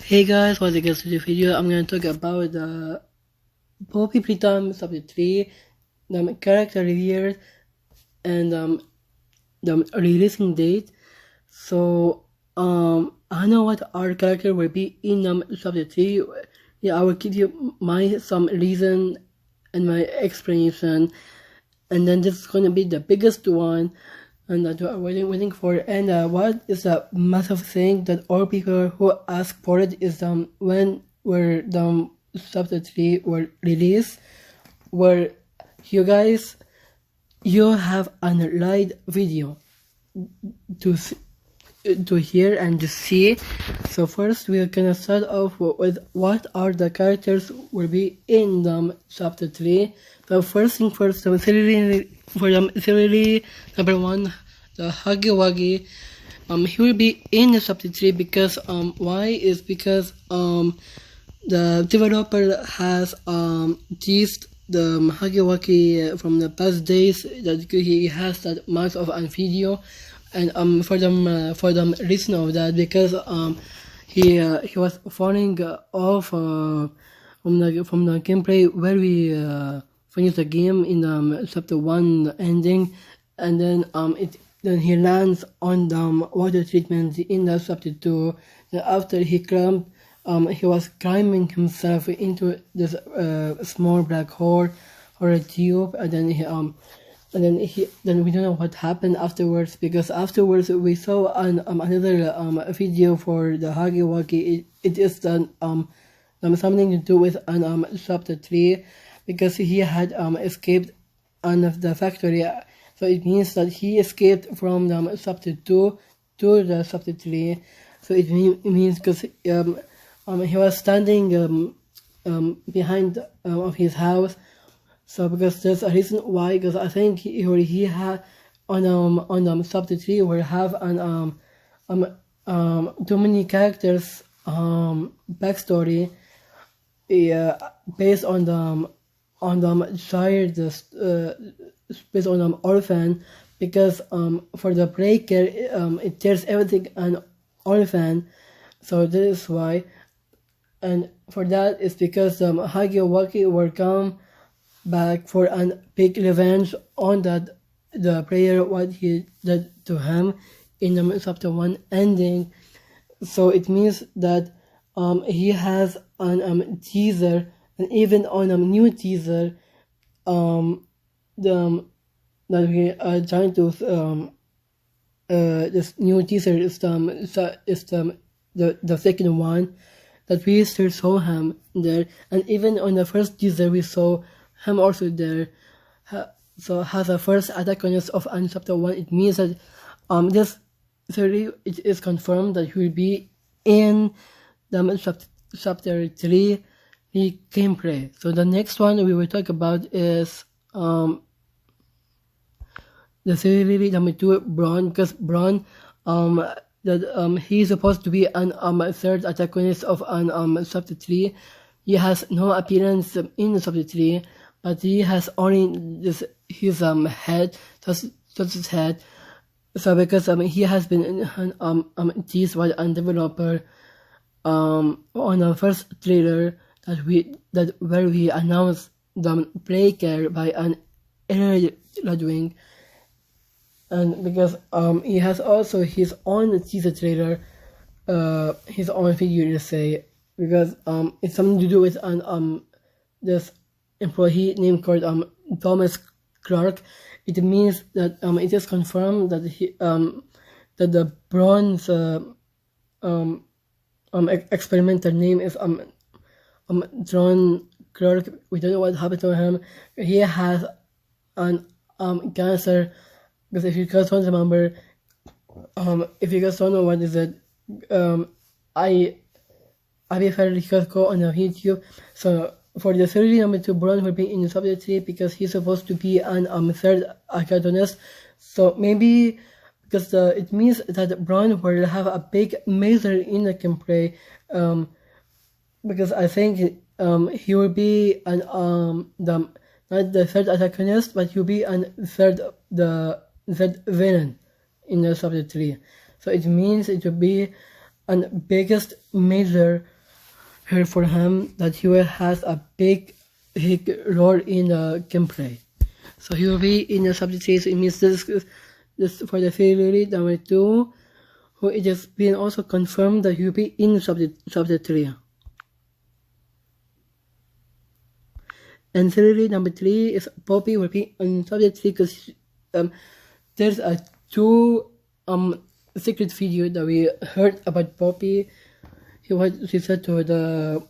Hey guys, welcome to the video. I'm gonna talk about the Poppy Playtime Subject 3, the character reveal, and the releasing date. So I know what our character will be in Subject 3. Yeah, I will give you some reason and my explanation, and then this is gonna be the biggest one and that we're waiting for. And what is a massive thing that all people who ask for it is when were the chapter 3 were released, where you guys you have an live video to hear and to see. So first we're gonna start off with what are the characters will be in chapter 3. So first thing first, series number 1, the Huggy Wuggy. He will be in the chapter 3 because why is because the developer has teased the Huggy Wuggy from the past days that he has that much of a video, and for the reason of that, because he was falling off from the gameplay where we finished the game in chapter 1 ending, and then he lands on the water treatment in the chapter 2. Then after he climbed, he was climbing himself into this small black hole or a tube, and then we don't know what happened afterwards, because afterwards we saw another video for the Huggy Wuggy. It is something to do with chapter 3, because he had escaped out of the factory. So it means that he escaped from the chapter 2 to the chapter 3. So it means because he was standing behind of his house. So because there's a reason why, because I think he had on chapter 3 will have too many characters backstory based on the child, based on orphan, because for the breaker it tells everything an orphan. So this is why, and for that is because Huggy Wuggy will come back for a big revenge on that the player what he did to him in the chapter 1 ending. So it means that he has an teaser, and even on a new teaser that we are trying to this new teaser is the second one that we still saw him there, and even on the first teaser we saw him also there. So has a first antagonist of chapter 1. It means that this theory it is confirmed that he will be in the chapter 3 gameplay. So the next one we will talk about is the theory number 2, Braun, because Braun that he's supposed to be an third antagonist of chapter 3. He has no appearance in chapter 3, but he has only his head, just his head. So because he has been teased by a developer on the first trailer where we announced the player by an Ludwig, and because he has also his own teaser trailer, his own video, let's say, because it's something to do with this employee named called Thomas Clark. It means that it is confirmed that that the bronze experimental name is John Clark. We don't know what happened to him. He has an cancer, because if you guys don't remember, if you guys don't know what is it, I prefer you guys go on YouTube. So for the theory number 2, Braun will be in the subject 3 because he's supposed to be an third antagonist. So maybe because it means that Braun will have a big major in the gameplay, because I think he will be not the third antagonist, but he'll be the third villain in the subject 3. So it means it will be an biggest major her for him that he will has a big role in the gameplay. So he will be in the subject 3, so it means this for the series number 2, who it has been also confirmed that he will be in subject 3. And series number 3 is Poppy will be on subject 3 because there's a 2 secret video that we heard about Poppy. She said to the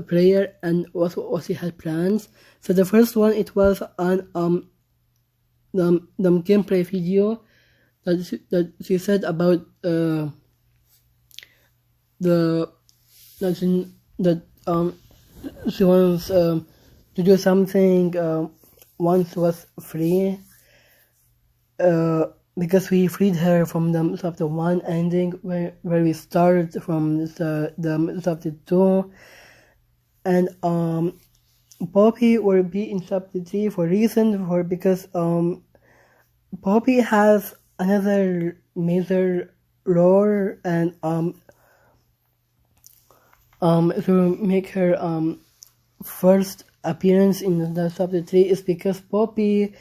player and what she had plans. So the first one, it was on the gameplay video that she said about she wants to do something once she was free, because we freed her from the chapter 1 ending where we started from the chapter 2, and Poppy will be in chapter 3 because Poppy has another major role, and to make her first appearance in the chapter 3 is because Poppy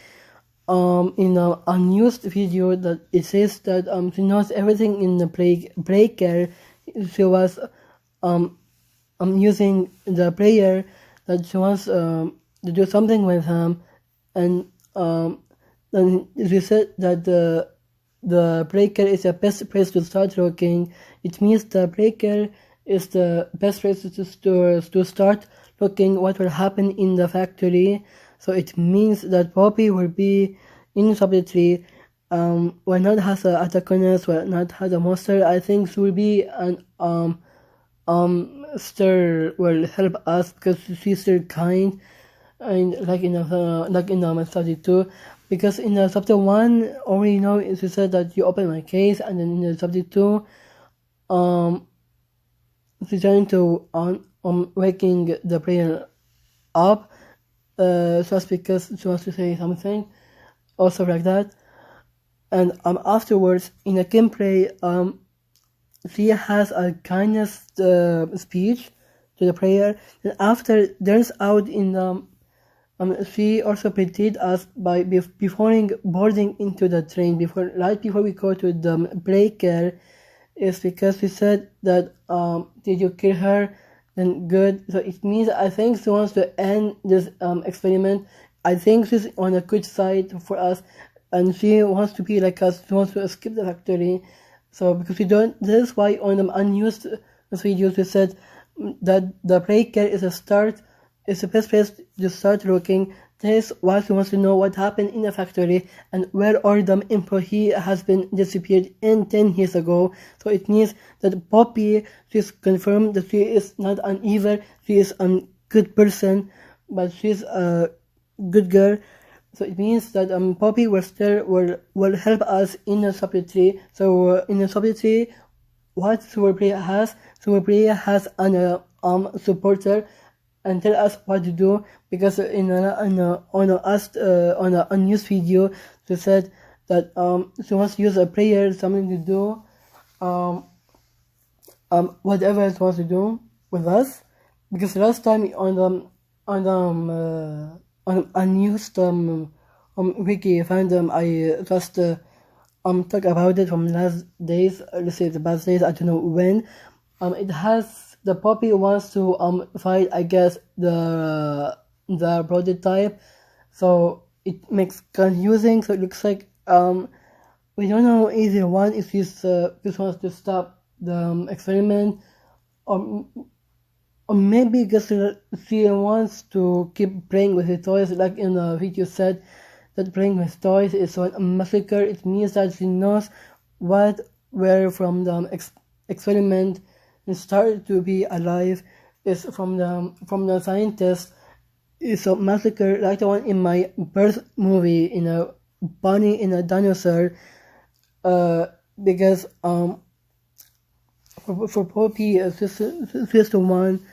in an unused video that it says that she knows everything in the breaker. She was using the player that she wants to do something with him, and then she said that the breaker is the best place to start looking. It means the breaker is the best place to start looking what will happen in the factory. So it means that Poppy will be in chapter 3. Will not has a antagonist, will not has a monster. I think she will be an Star will help us because she's still kind, and like in the chapter 2. Because in the chapter 1 already know she said that you open my case, and then in the chapter 2 she's trying to waking the player up just because she wants to say something, also like that. And afterwards in the gameplay she has a kindness speech to the player. And after turns out in the she also pretended us by before boarding into the train, right before we go to the breaker, is because she said that did you kill her? Then good. So it means I think she wants to end this experiment. I think she's on a good side for us, and she wants to be like us. She wants to escape the factory. So because we don't, this is why on the unused videos we said that the breaker is the best place to start looking. This is why she wants to know what happened in the factory and where all the employee has been disappeared in 10 years ago. So it means that Poppy, she's confirmed that she is not an evil, she is a good person, but she's a good girl. So it means that Poppy will help us in the chapter 3. So in the chapter 3, what Super Player has an supporter and tell us what to do, because on a unused video she said that she wants to use a player something to do whatever she wants to do with us, because last time on unused wiki fandom I just talk about it from last days, let's say the past days, I don't know when. It has the Poppy wants to fight, I guess, the prototype, so it makes confusing. So it looks like we don't know either one if this wants to stop the experiment, or maybe because she wants to keep playing with her toys, like in the video said that playing with toys is a massacre. It means that she knows where from the experiment and started to be alive is from the scientist. Is a massacre like the one in my birth movie, in a bunny in a dinosaur, because for Poppy she's the one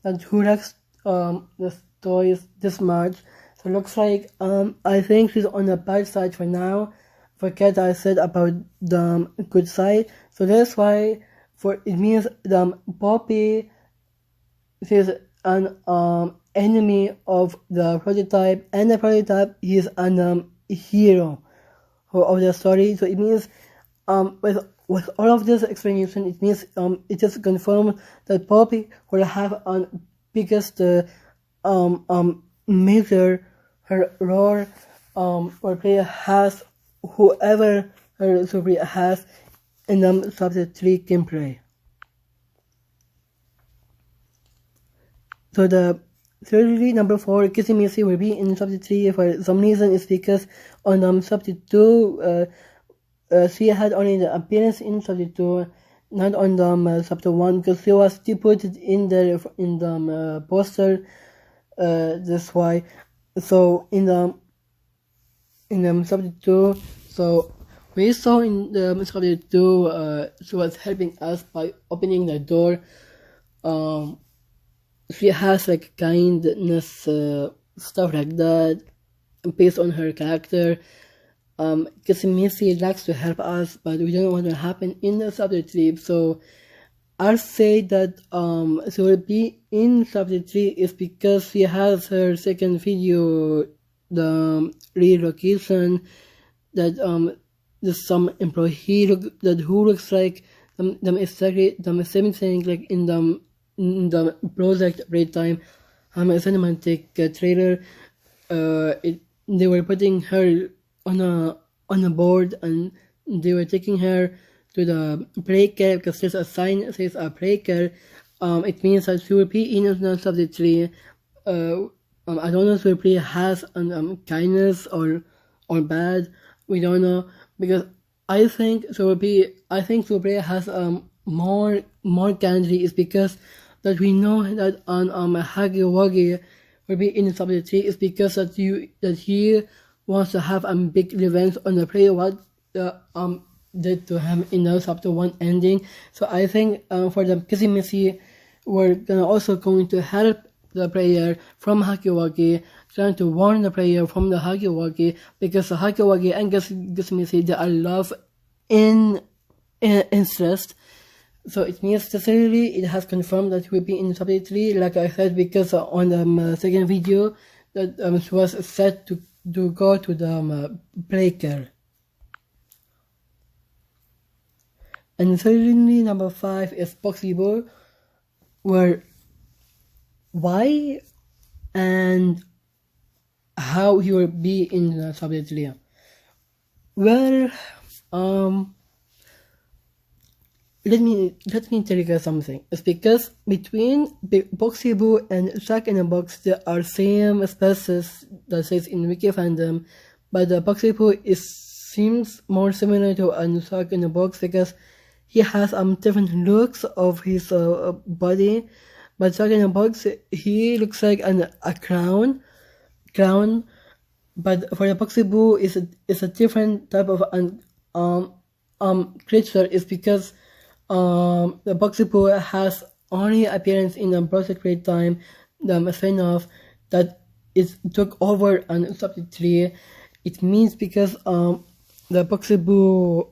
that who likes the toys this much. So it looks like I think she's on the bad side for now. Forget I said about the good side. So that's why for it means the Poppy is an enemy of the prototype, and the prototype is an hero of the story. So it means with all of this explanation, it means it is confirmed that Poppy will have an biggest measure her role or player has whoever her super has in the chapter 3 gameplay. So the theory number 4, Kissy Missy, will be in chapter 3 for some reason. It's because on chapter 2 she had only the appearance in chapter 2, not on the chapter 1, because she was deported in the poster. That's why. So in the chapter 2, so we saw in the chapter 2 she was helping us by opening the door. She has like kindness, stuff like that, based on her character. Because Missy likes to help us, but we don't know what will happen in the chapter 3. So I'll say that she will be in chapter 3 is because she has her second video, the relocation, that there's some employee who looks like them exactly the same thing like in the project Playtime cinematic trailer. They were putting her on a board, and they were taking her to the playcare because there's a sign that says a playcare. It means that she will be in the subject 3. I don't know if Surplay has kindness or bad. We don't know, because I think Surplay has more kindly is because that we know that on Huggy Wuggy will be in subject 3 is because that he wants to have a big revenge on the player what did to him in the chapter 1 ending. So I think for the Kissy Missy, we're also going to help the player from Huggy Wuggy, trying to warn the player from the Huggy Wuggy, because the Huggy Wuggy and Kissy Missy, they are love in interest. So it means necessarily it has confirmed that we'll be in chapter 3, like I said, because on the second video that she was set to go to the playcare. And thirdly, number 5 is Boxy where why and how he will be in the chapter 3. Well, let me tell you guys something. It's because between Boxy Boo and Jack in the Box, there are same species that says in Wiki fandom, but the Boxy Boo seems more similar to a Jack in the Box because he has different looks of his body. But Jack in the Box, he looks like a clown. But for the Boxy Boo, is a different type of creature. It's because the Boxy Boo has only appearance in the Project Playtime, the spin-off that is took over on chapter 3. It means because the Boxy Boo,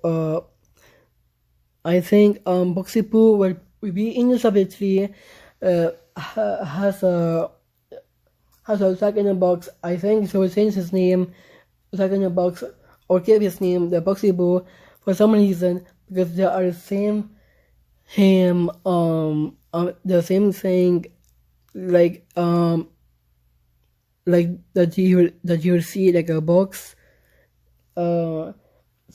I think Boxy Boo will be in the chapter 3. Has a Jack in the Box. I think so. Change his name, Jack in the Box, or keep his name, the Boxy Boo, for some reason, because they are the same. The same thing, like that you'll see like a box. So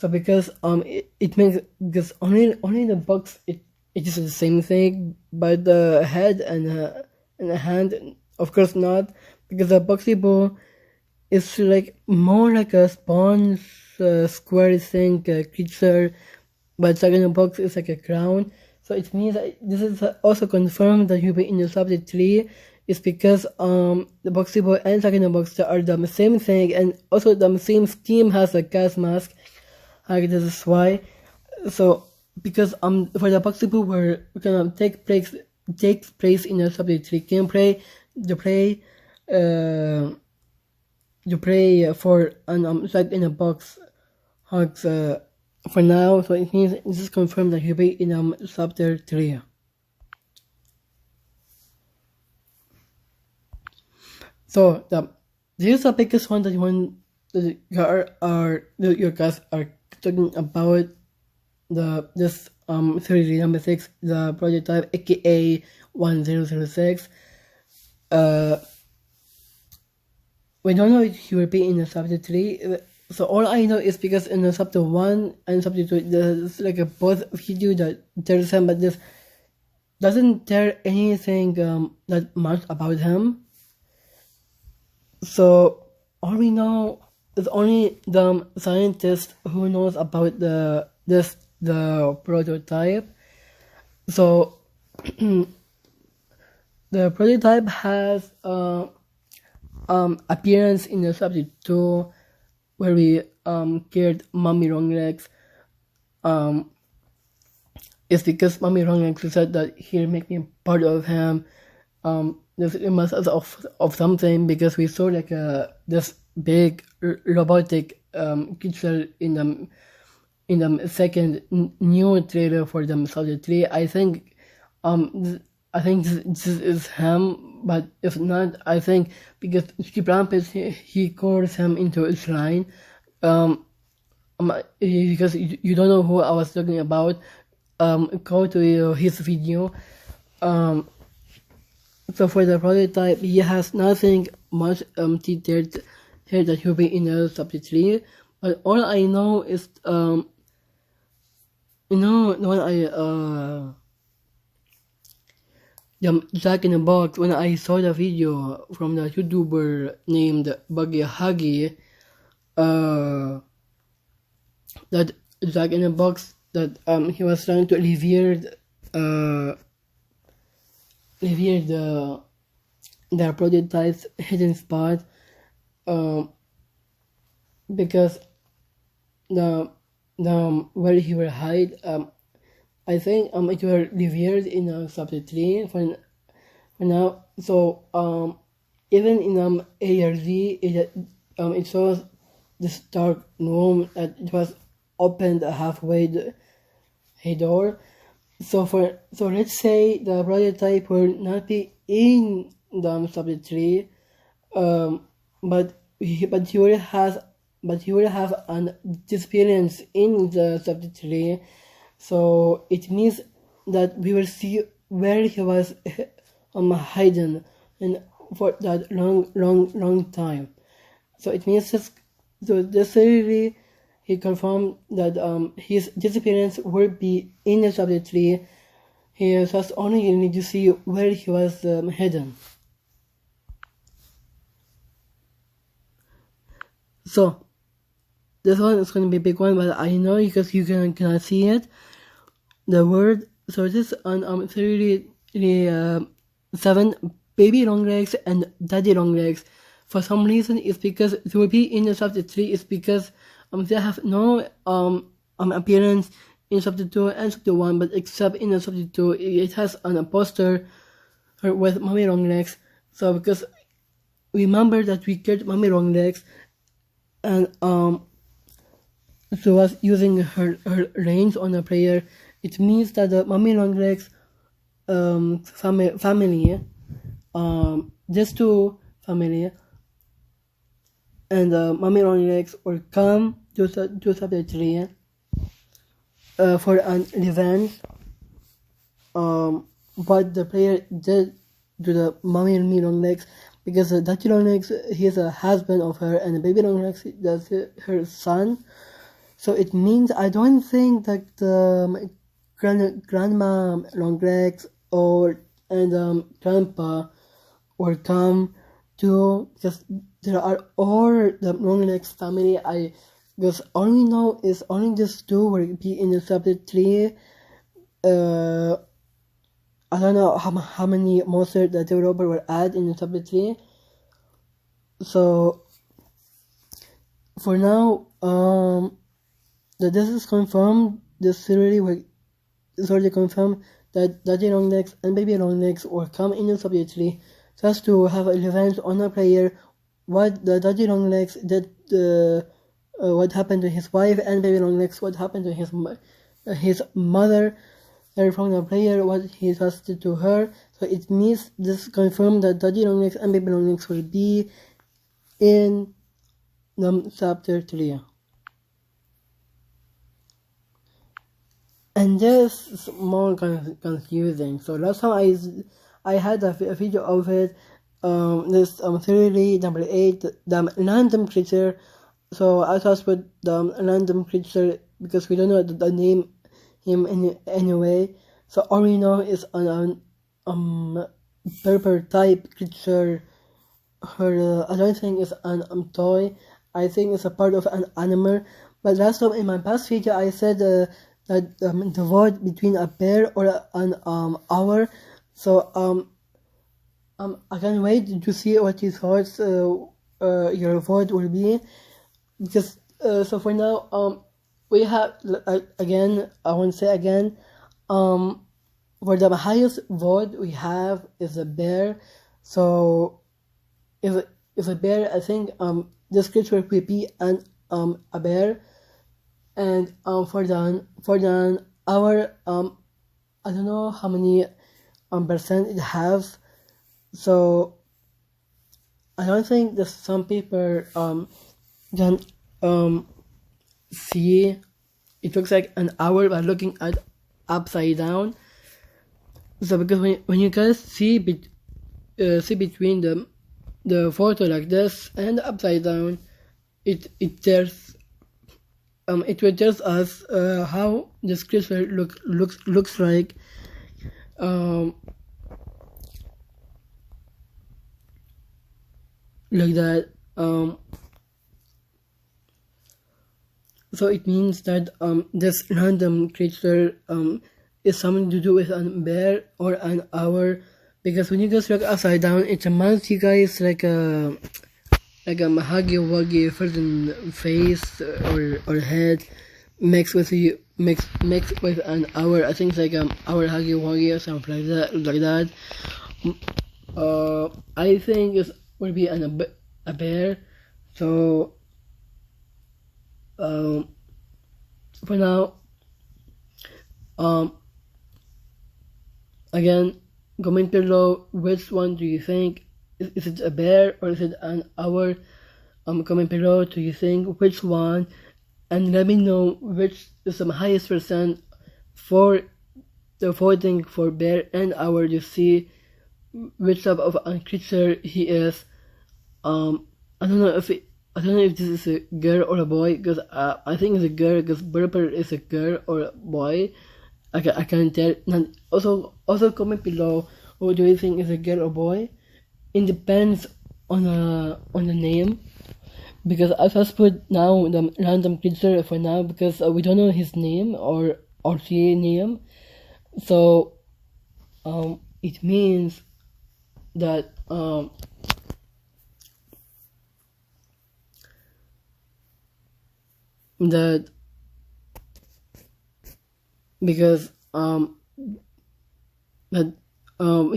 because it makes, because only the box it is the same thing, but the head and the hand, of course not, because the Boxy Boo is like more like a sponge square thing creature, but Jack in the Box is like a crown. So it means that this is also confirmed that he'll be in the subject 3. It's because the Boxy Boo and Jack in the Box are the same thing, and also the same scheme has a gas mask. Like this is why. So because for the Boxy Boo, we're gonna take place in the subject 3 gameplay. You play for Jack in the Box hugs for now, so it means this is confirmed that he'll be in chapter 3. So this is the biggest one that your guys are talking about, this 3D number 6, the prototype, aka 1006. We don't know if he will be in the chapter 3. So all I know is because in the chapter 1 and chapter 2, there's like a both video that tells him, but this doesn't tell anything that much about him. So all we know is only the scientist who knows about the prototype. So the prototype has appearance in the chapter 2 where we killed Mommy Longlegs. It's because Mommy Longlegs said that he'll make me part of him. This reminds us of something, because we saw like this big robotic creature in the second new trailer for the chapter 3. I think this is him, but if not, I think because Skip Rampage he calls him into his line. Because you don't know who I was talking about, go to his video. So for the prototype, he has nothing much detailed here that he'll be in the chapter 3. But all I know is the Jack in the Box, when I saw the video from the YouTuber named Buggy Huggy, that Jack in the Box, that he was trying to alleviate the prototype's hidden spot, because the where he will hide, I think it will revealed in chapter 3 for now. So even in ARZ it shows this dark room that it was opened halfway the door. So let's say the prototype will not be in the chapter 3, but he will have an experience in the chapter 3. So it means that we will see where he was hidden and for that long time. So it means this really he confirmed that his disappearance will be in the chapter 3. He just only need to see where he was hidden. So this one is going to be a big one, but I know because you cannot see it. The word, so this on 7 baby Longlegs and daddy Longlegs. For some reason, it's because it will be in the chapter 3. It's because they have no appearance in chapter 2 and chapter 1, but except in the chapter 2, it has a poster with Mommy Longlegs. So because remember that we killed Mommy Longlegs, and she was using her reins on a player. It means that the Mommy Longlegs family, these two family, and Mommy Longlegs will come to chapter 3 for an revenge. What the player did to the Mommy Longlegs, because Daddy Longlegs, he is a husband of her, and the baby Longlegs, that's her son. So it means I don't think that the grandma Longlegs and grandpa will come to, because there are all the Longlegs family. I just only know is only these two will be in the chapter 3. I don't know how many monsters the developer will add in the chapter 3. So for now, this is confirmed. This series is already confirmed that Daddy Longlegs and Baby Longlegs will come in the chapter 3, just to have a revenge on a player. What the Daddy Longlegs did what happened to his wife, and Baby Long Legs what happened to his mother from the player, what he does to her. So it means this confirmed that Daddy Long Legs and Baby Long Legs will be in chapter 3. And this is more confusing. So last time I had a video of it. This theory number 8, the random creature. So I thought with the random creature because we don't know the name him anyway. So all we know is an purple type creature. Her other thing is an toy. I think it's a part of an animal. But last time in my past video I said that the vote between a bear or an owl. So I can't wait to see what you thoughts your vote will be, because so for now we have again, I want to say again, for the highest vote we have is a bear. So if a bear, I think this creature will be a bear. And for the hour, I don't know how many percent it has. So I don't think that some people can see it looks like an hour by looking at upside down. So because when you guys see between the photo like this and upside down, it will tell us how this creature looks like. Like that. So it means that this random creature is something to do with a bear or an owl, because when you guys look upside down, it reminds you guys like a Huggy Wuggy frozen face or head mixed with an owl. I think it's like owl Huggy Wuggy or something like that. I think it will be a bear. So for now, again, comment below which one do you think. Is it a bear or is it an owl? Comment below, do you think which one, and let me know which is the highest percent for the voting for bear and owl. You see which type of a creature he is. I don't know if this is a girl or a boy, because I think it's a girl, because purple is a girl or a boy. I can't tell. And also comment below, who do you think is a girl or boy? It depends on the name, because I just put now the random creature for now, because we don't know his name or she name. So it means that because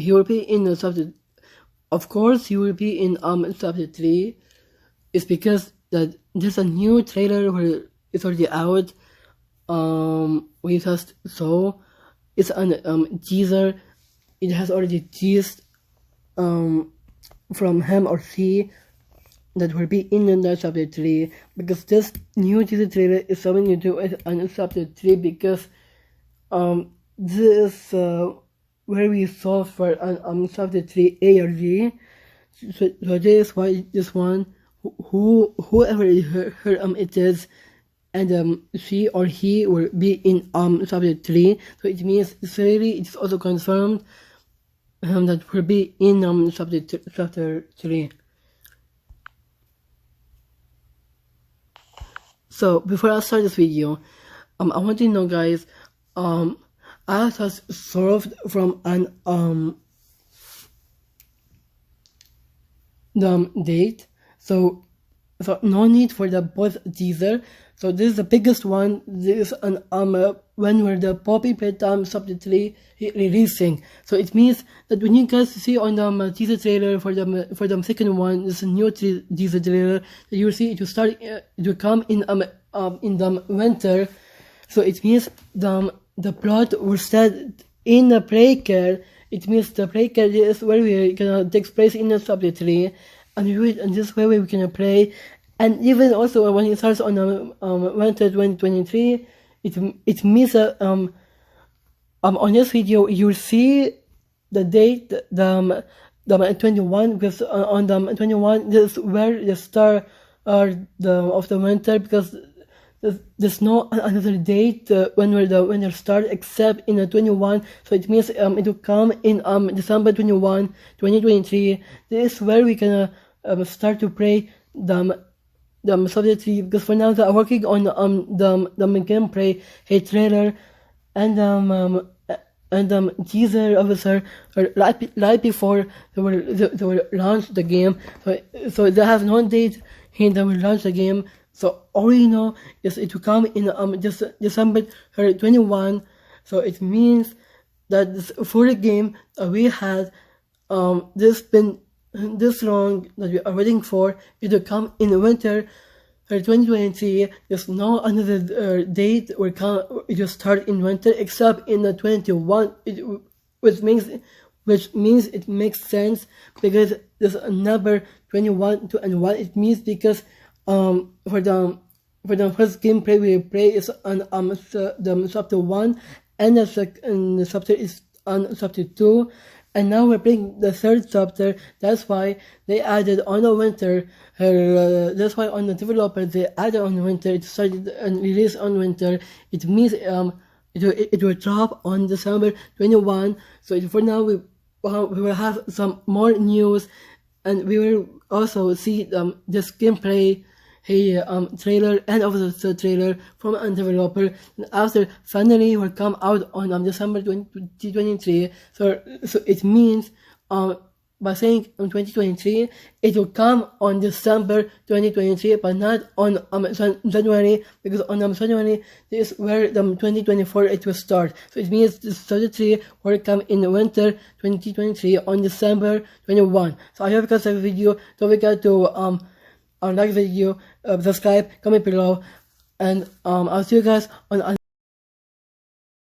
he will be in the subject. Of course, he will be in chapter 3. It's because that there's a new trailer where it's already out. We just saw it's an teaser. It has already teased from him or she that will be in the chapter 3, because this new teaser trailer is something to do with chapter 3, because this is where we saw for an chapter 3 A or Z. So this is why this one, whoever it is, and she or he will be in chapter 3. So it means it's also confirmed that will be in chapter 3. So before I start this video, I want to know, guys, I was solved from an date. So so no need for the both teaser. So this is the biggest one. This is an when where the Poppy Playtime Chapter 3 releasing. So it means that when you guys see on the teaser trailer for the second one, this new teaser trailer, you will see it will start. It will come in the winter. So it means the plot will start in the playcare. It means the playcare is where we gonna take place in the Chapter 3, and this way we can play. And even also when it starts on winter 2023, it means on this video you'll see the date, the 21, because on the 21 this is where the start of the winter, because there's no another date when they start except in the 21. So it means it will come in December 21, 2023. This is where we can start to play the subject 3, because for now they are working on the gameplay trailer and teaser officer right before they will launch the game. So they have no date when they will launch the game. So all we know is it will come in December 21. So it means that for the game we had this been this long that we are waiting for, it will come in winter 2023. There's no another date where it will start in winter except in the 21, which means it makes sense because there's a number 21 to and 1. It means because for the first gameplay we play is on the chapter 1, and the second chapter is on chapter 2. And now we're playing the third chapter. That's why they added on the winter. That's why on the developer they added on winter. It started and released on winter. It means it will drop on December 21. So for now we will have some more news, and we will also see this gameplay trailer and also the trailer from a developer. And after finally will come out on December 2023. So it means by saying 2023, it will come on December 2023, but not on January, because on January this is where the 2024 it will start. So it means the 33 will come in the winter 2023 on December 21. So I hope you guys like the video. Don't forget to like the video, subscribe, comment below, and I'll see you guys on